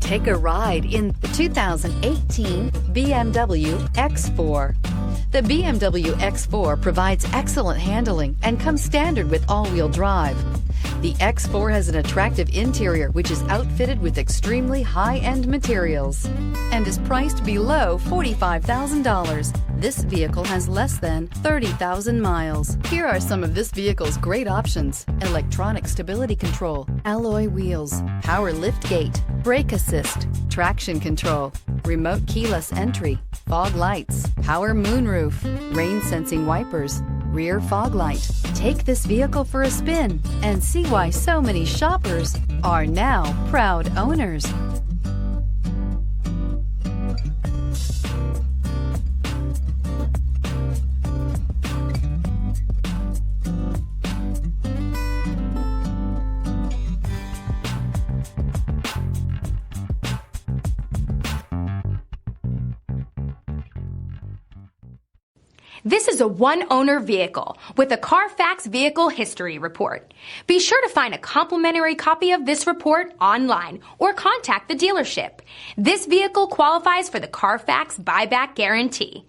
Take a ride in the 2018 BMW X4. The BMW X4 provides excellent handling and comes standard with all-wheel drive. The X4 has an attractive interior which is outfitted with extremely high-end materials and is priced below $45,000. This vehicle has less than 30,000 miles. Here are some of this vehicle's great options: electronic stability control, alloy wheels, power liftgate, brake assist, traction control, remote keyless entry, fog lights, power moonroof, rain sensing wipers, rear fog light. Take this vehicle for a spin and see why so many shoppers are now proud owners. This is a one-owner vehicle with a Carfax Vehicle History Report. Be sure to find a complimentary copy of this report online or contact the dealership. This vehicle qualifies for the Carfax Buyback Guarantee.